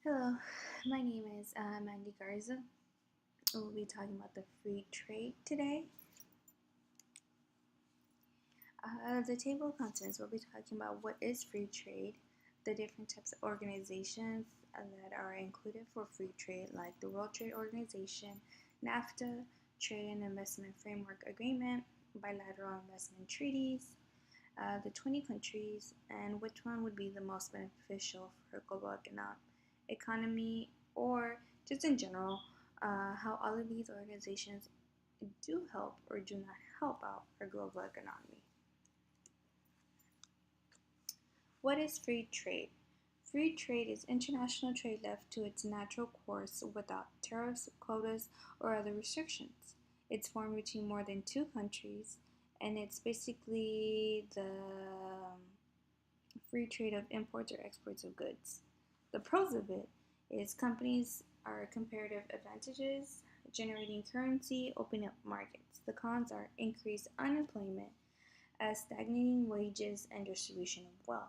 Hello, my name is Mandy Garza. We'll be talking about the free trade today. The table of contents, we'll be talking about what is free trade, the different types of organizations that are included for free trade, like the World Trade Organization, NAFTA, Trade and Investment Framework Agreement, bilateral investment treaties, the 20 countries, and which one would be the most beneficial for global economy, or just in general, how all of these organizations do help or do not help out our global economy. What is free trade? Free trade is international trade left to its natural course without tariffs, quotas, or other restrictions. It's formed between more than two countries, and it's basically the free trade of imports or exports of goods. The pros of it is companies are comparative advantages, generating currency, opening up markets. The cons are increased unemployment, stagnating wages, and distribution of wealth.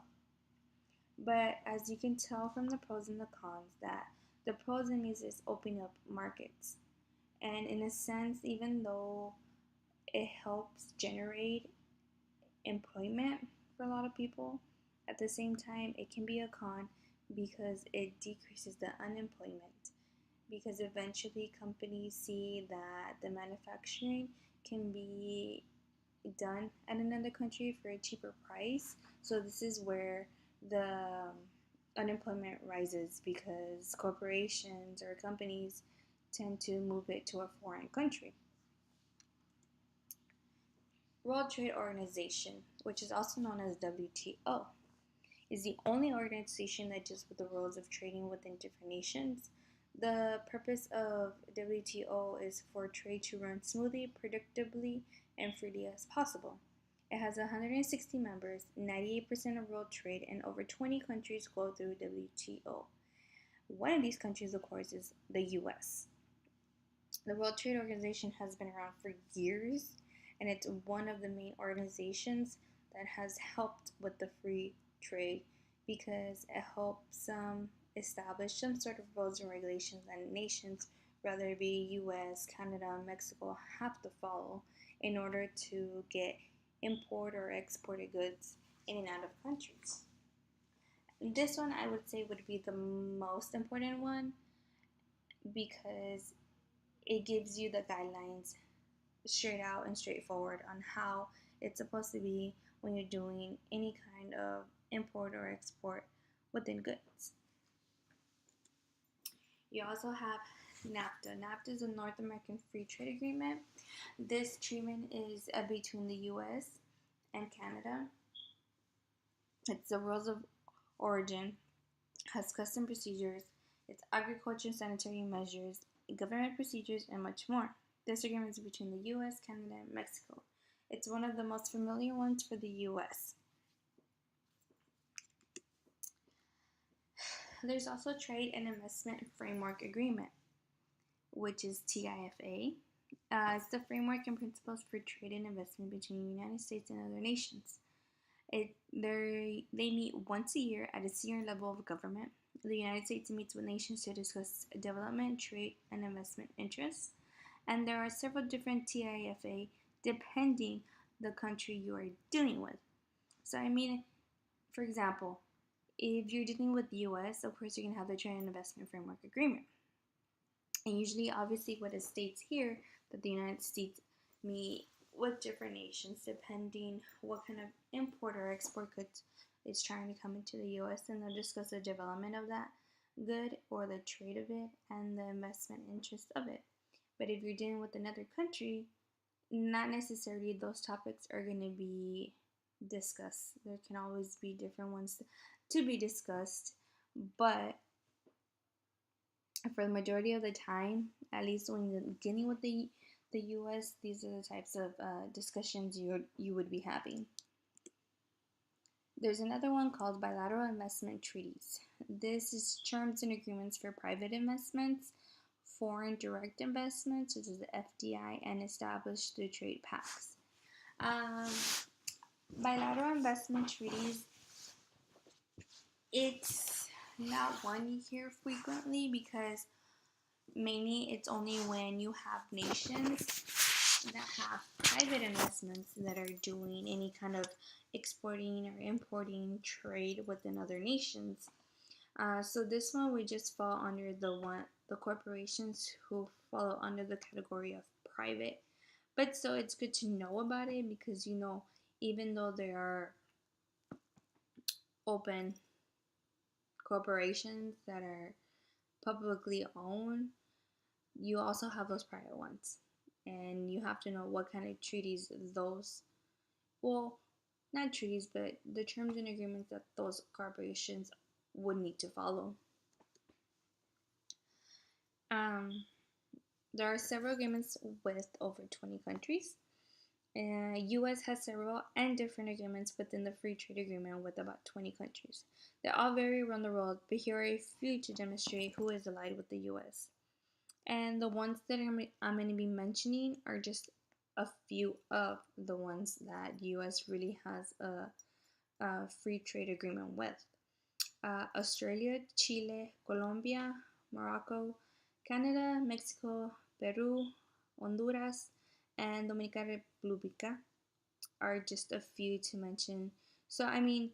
But as you can tell from the pros and the cons, that the pros and means is opening up markets. And in a sense, even though it helps generate employment for a lot of people, at the same time, it can be a con because it decreases the unemployment. Because eventually, companies see that the manufacturing can be done at another country for a cheaper price. So, this is where the unemployment rises because corporations or companies tend to move it to a foreign country. World Trade Organization, which is also known as WTO, is the only organization that deals with the rules of trading within different nations. The purpose of WTO is for trade to run smoothly, predictably, and freely as possible. It has 160 members, 98% of world trade, and over 20 countries go through WTO. One of these countries, of course, is the US. The World Trade Organization has been around for years, and it's one of the main organizations that has helped with the free trade because it helps establish some sort of rules and regulations that nations, whether it be US, Canada, Mexico, have to follow in order to get import or exported goods in and out of countries. This one I would say would be the most important one because it gives you the guidelines straight out and straightforward on how it's supposed to be when you're doing any kind of import or export within goods. You also have NAFTA. NAFTA is a North American Free Trade Agreement. This treatment is between the US and Canada. It's the rules of origin, has custom procedures, it's agriculture and sanitary measures, government procedures, and much more. This agreement is between the US, Canada, and Mexico. It's one of the most familiar ones for the US. There's also Trade and Investment Framework Agreement, which is TIFA. It's the framework and principles for trade and investment between the United States and other nations. They meet once a year at a senior level of government. The United States meets with nations to discuss development, trade, and investment interests. And there are several different TIFA depending the country you are dealing with. So for example, if you're dealing with the US, of course you're going to have the Trade and Investment Framework Agreement. And usually, obviously, what it states here that the United States meet with different nations depending what kind of import or export goods is trying to come into the US, and they'll discuss the development of that good or the trade of it and the investment interest of it. But if you're dealing with another country, not necessarily those topics are going to be discussed. There can always be different ones to be discussed, but for the majority of the time, at least when you're dealing with the US, these are the types of discussions you would be having. There's another one called bilateral investment treaties. This is terms and agreements for private investments, foreign direct investments, which is the FDI, and established through trade pacts. Bilateral investment treaties, it's not one you hear frequently because mainly it's only when you have nations that have private investments that are doing any kind of exporting or importing trade within other nations. So this one would just fall under the corporations who follow under the category of private. But still, it's good to know about it because even though there are open corporations that are publicly owned, you also have those private ones, and you have to know what kind of treaties those, well, not treaties, but the terms and agreements that those corporations would need to follow. There are several agreements with over 20 countries. U.S. has several and different agreements within the free trade agreement with about 20 countries. They all vary around the world, but here are a few to demonstrate who is allied with the U.S. And the ones that I'm going to be mentioning are just a few of the ones that U.S. really has a free trade agreement with. Australia, Chile, Colombia, Morocco, Canada, Mexico, Peru, Honduras, and Dominican Republica are just a few to mention. So, I mean,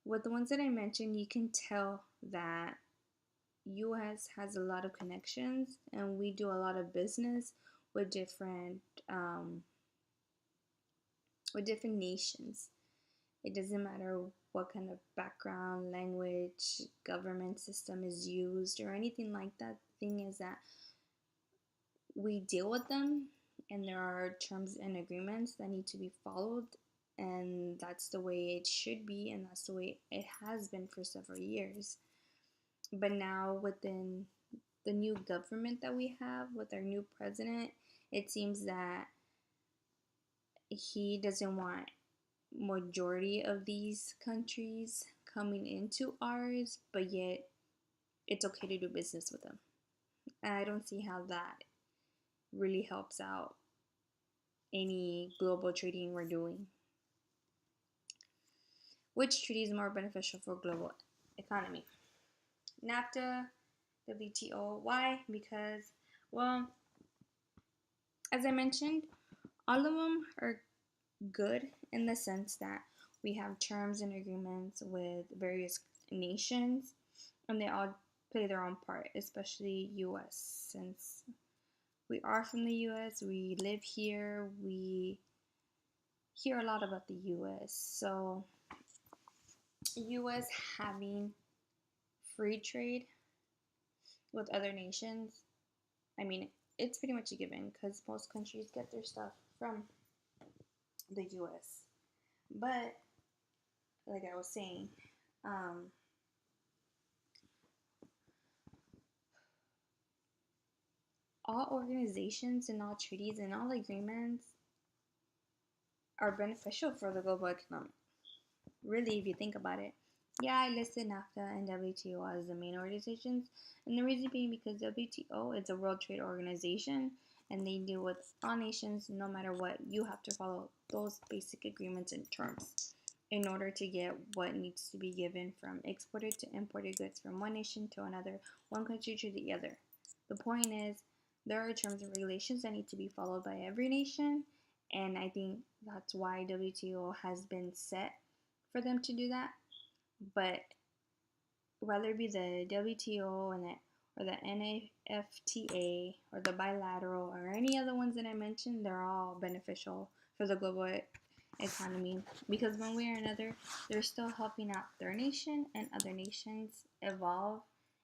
with the ones that I mentioned, you can tell that U.S. has a lot of connections, and we do a lot of business with um, different nations. It doesn't matter what kind of background, language, government system is used, or anything like that. The thing is that we deal with them, and there are terms and agreements that need to be followed, and that's the way it should be, and that's the way it has been for several years. But now, within the new government that we have with our new president, it seems that he doesn't want majority of these countries coming into ours, but yet it's okay to do business with them. And I don't see how that really helps out any global trading we're doing. Which treaty is more beneficial for global economy? NAFTA, WTO. Why? Because, well, as I mentioned, all of them are good in the sense that we have terms and agreements with various nations, and they all play their own part, especially US. Since we are from the US, we live here, we hear a lot about the US. So US having free trade with other nations, I mean, it's pretty much a given because most countries get their stuff from the US. But like I was saying, all organizations and all treaties and all agreements are beneficial for the global economy. Really, if you think about it. Yeah, I listed NAFTA and WTO as the main organizations, and the reason being because WTO is a World Trade Organization, and they deal with all nations. No matter what, you have to follow those basic agreements and terms in order to get what needs to be given from exported to imported goods from one nation to another, one country to the other. The point is, there are terms and regulations that need to be followed by every nation, and I think that's why WTO has been set for them to do that. But whether it be the WTO or the NFTA or the bilateral or any other ones that I mentioned, they're all beneficial for the global economy because one way or another, they're still helping out their nation and other nations evolve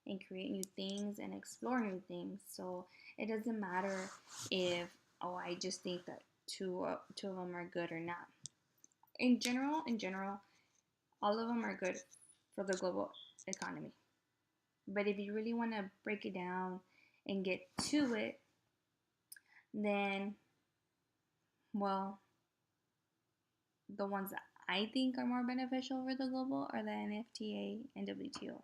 and create new things and explore new things. So it doesn't matter if, oh, I just think that two of them are good or not. In general, all of them are good for the global economy. But if you really want to break it down and get to it, then, well, the ones that I think are more beneficial for the global are the NFTA and WTO.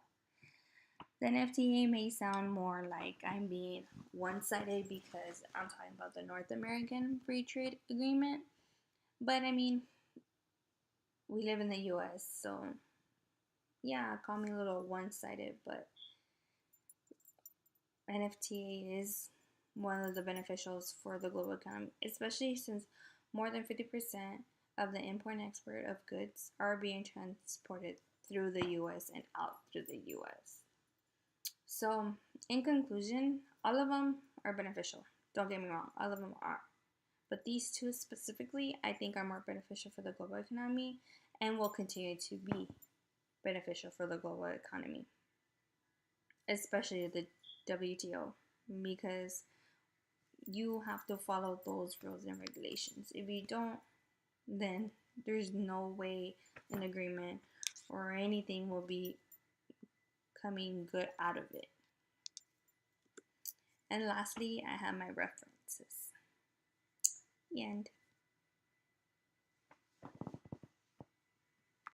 The NFTA may sound more like I'm being one-sided because I'm talking about the North American Free Trade Agreement. But I mean, we live in the US, so yeah, call me a little one-sided, but NFTA is one of the beneficials for the global economy, especially since more than 50% of the import and export of goods are being transported through the US and out through the US. So, in conclusion, all of them are beneficial. Don't get me wrong, all of them are. But these two specifically, I think, are more beneficial for the global economy and will continue to be beneficial for the global economy, especially the WTO, because you have to follow those rules and regulations. If you don't, then there's no way an agreement or anything will be coming good out of it. And lastly, I have my references. The end.